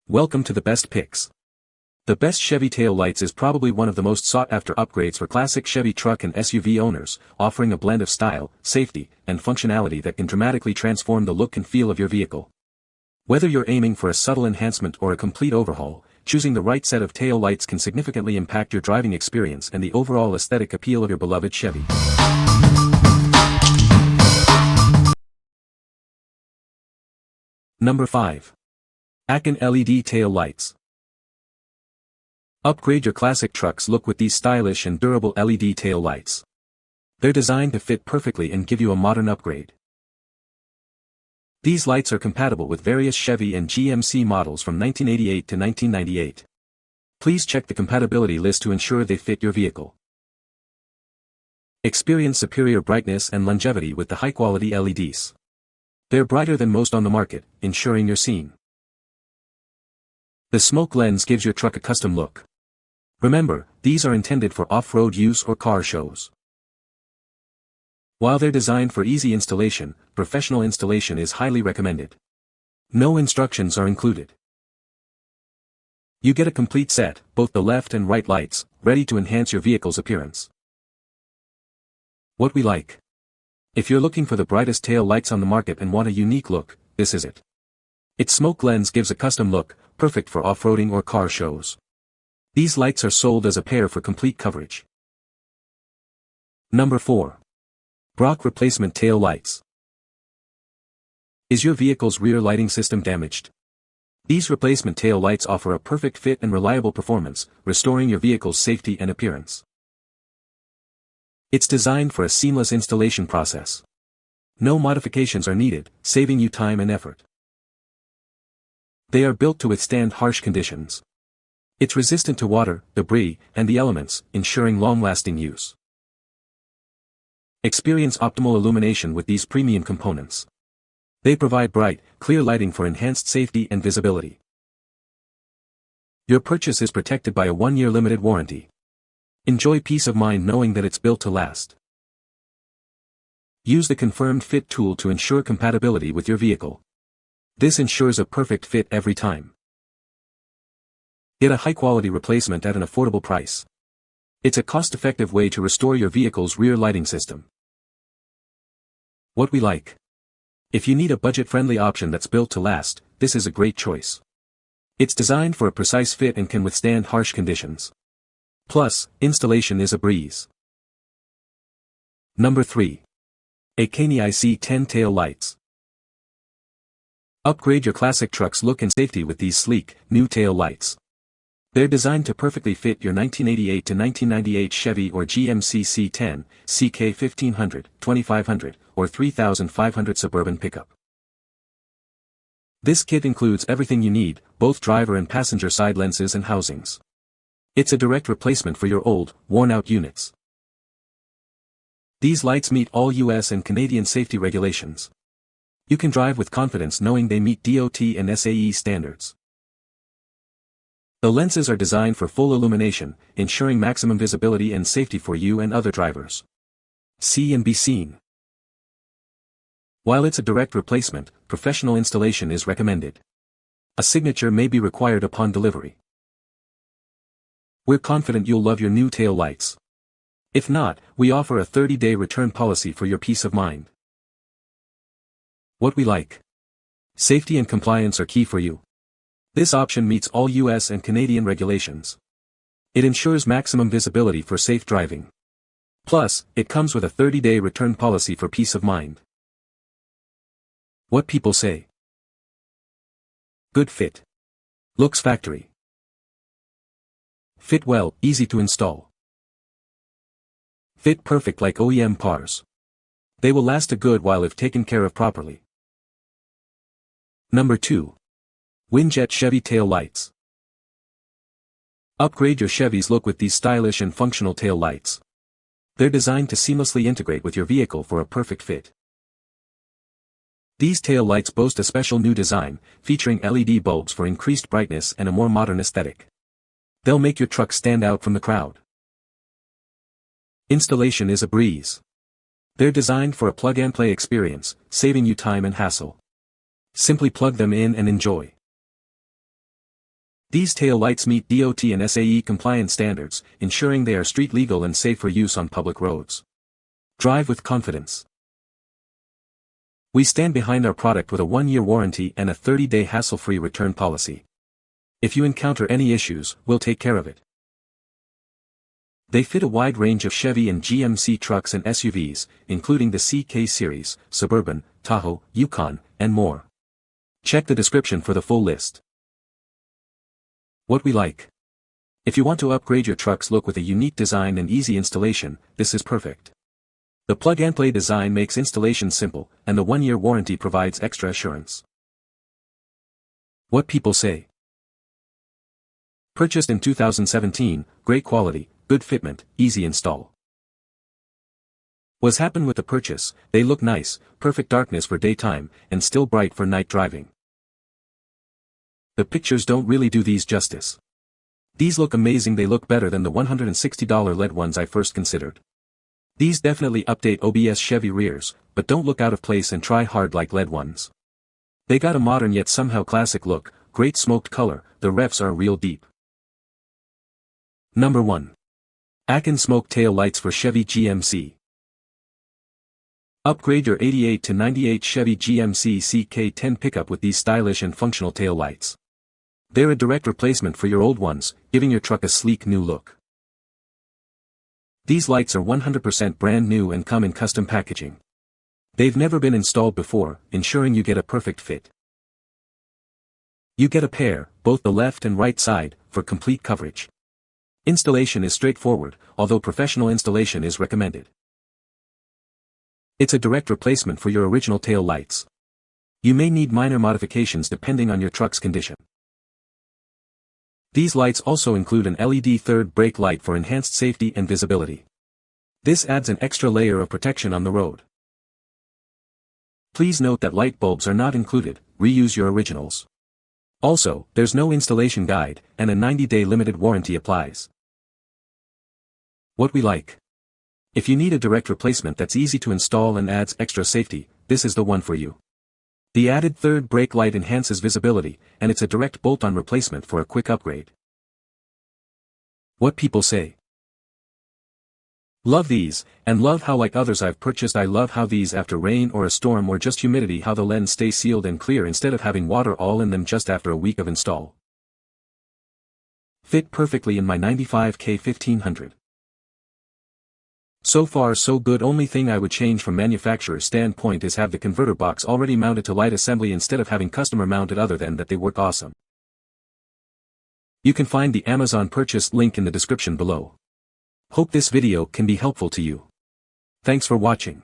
Welcome to the best picks. The best Chevy Tail Lights is probably one of the most sought-after upgrades for classic Chevy truck and SUV owners, offering a blend of style, safety, and functionality that can dramatically transform the look and feel of your vehicle. Whether you're aiming for a subtle enhancement or a complete overhaul, choosing the right set of tail lights can significantly impact your driving experience and the overall aesthetic appeal of your beloved Chevy. Number 5. AKKON LED Tail Lights. Upgrade your classic truck's look with these stylish and durable LED tail lights. They're designed to fit perfectly and give you a modern upgrade. These lights are compatible with various Chevy and GMC models from 1988 to 1998. Please check the compatibility list to ensure they fit your vehicle. Experience superior brightness and longevity with the high-quality LEDs. They're brighter than most on the market, ensuring you're seen. The smoke lens gives your truck a custom look. Remember, these are intended for off-road use or car shows. While they're designed for easy installation, professional installation is highly recommended. No instructions are included. You get a complete set, both the left and right lights, ready to enhance your vehicle's appearance. What we like. If you're looking for the brightest tail lights on the market and want a unique look, this is it. Its smoke lens gives a custom look, perfect for off-roading or car shows. These lights are sold as a pair for complete coverage. Number 4. Brock Replacement Tail Lights. Is your vehicle's rear lighting system damaged? These replacement tail lights offer a perfect fit and reliable performance, restoring your vehicle's safety and appearance. It's designed for a seamless installation process. No modifications are needed, saving you time and effort. They are built to withstand harsh conditions. It's resistant to water, debris, and the elements, ensuring long-lasting use. Experience optimal illumination with these premium components. They provide bright, clear lighting for enhanced safety and visibility. Your purchase is protected by a 1-year limited warranty. Enjoy peace of mind knowing that it's built to last. Use the Confirmed Fit tool to ensure compatibility with your vehicle. This ensures a perfect fit every time. Get a high-quality replacement at an affordable price. It's a cost-effective way to restore your vehicle's rear lighting system. What we like. If you need a budget-friendly option that's built to last, this is a great choice. It's designed for a precise fit and can withstand harsh conditions. Plus, installation is a breeze. Number 3. ACANII IC10 Tail Lights. Upgrade your classic truck's look and safety with these sleek, new tail lights. They're designed to perfectly fit your 1988 to 1998 Chevy or GMC C10, CK1500, 2500, or 3500 Suburban pickup. This kit includes everything you need, both driver and passenger side lenses and housings. It's a direct replacement for your old, worn-out units. These lights meet all US and Canadian safety regulations. You can drive with confidence knowing they meet DOT and SAE standards. The lenses are designed for full illumination, ensuring maximum visibility and safety for you and other drivers. See and be seen. While it's a direct replacement, professional installation is recommended. A signature may be required upon delivery. We're confident you'll love your new tail lights. If not, we offer a 30-day return policy for your peace of mind. What we like. Safety and compliance are key for you. This option meets all US and Canadian regulations. It ensures maximum visibility for safe driving. Plus, it comes with a 30-day return policy for peace of mind. What people say. Good fit. Looks factory. Fit well, easy to install. Fit perfect like OEM parts. They will last a good while if taken care of properly. Number 2. Winjet Chevy Tail Lights. Upgrade your Chevy's look with these stylish and functional tail lights. They're designed to seamlessly integrate with your vehicle for a perfect fit. These tail lights boast a special new design, featuring LED bulbs for increased brightness and a more modern aesthetic. They'll make your truck stand out from the crowd. Installation is a breeze. They're designed for a plug-and-play experience, saving you time and hassle. Simply plug them in and enjoy. These tail lights meet DOT and SAE compliant standards, ensuring they are street legal and safe for use on public roads. Drive with confidence. We stand behind our product with a 1-year warranty and a 30-day hassle-free return policy. If you encounter any issues, we'll take care of it. They fit a wide range of Chevy and GMC trucks and SUVs, including the CK Series, Suburban, Tahoe, Yukon, and more. Check the description for the full list. What we like. If you want to upgrade your truck's look with a unique design and easy installation, this is perfect. The plug-and-play design makes installation simple, and the 1-year warranty provides extra assurance. What people say. Purchased in 2017, great quality, good fitment, easy install. What's happened with the purchase? They look nice, perfect darkness for daytime, and still bright for night driving. The pictures don't really do these justice. These look amazing. They look better than the $160 LED ones I first considered. These definitely update OBS Chevy rears, but don't look out of place and try hard like LED ones. They got a modern yet somehow classic look, great smoked color, the refs are real deep. Number 1. AKKON Smoke Tail Lights for Chevy GMC. Upgrade your 88 to 98 Chevy GMC CK10 pickup with these stylish and functional tail lights. They're a direct replacement for your old ones, giving your truck a sleek new look. These lights are 100% brand new and come in custom packaging. They've never been installed before, ensuring you get a perfect fit. You get a pair, both the left and right side, for complete coverage. Installation is straightforward, although professional installation is recommended. It's a direct replacement for your original tail lights. You may need minor modifications depending on your truck's condition. These lights also include an LED third brake light for enhanced safety and visibility. This adds an extra layer of protection on the road. Please note that light bulbs are not included, reuse your originals. Also, there's no installation guide, and a 90-day limited warranty applies. What we like. If you need a direct replacement that's easy to install and adds extra safety, this is the one for you. The added third brake light enhances visibility, and it's a direct bolt-on replacement for a quick upgrade. What people say. Love these, and love how like others I've purchased I love how these after rain or a storm or just humidity how the lens stays sealed and clear instead of having water all in them just after a week of install. Fit perfectly in my 95K 1500. So far so good. Only thing I would change from manufacturer's standpoint is have the converter box already mounted to light assembly instead of having customer mounted. Other than that they work awesome. You can find the Amazon purchase link in the description below. Hope this video can be helpful to you. Thanks for watching.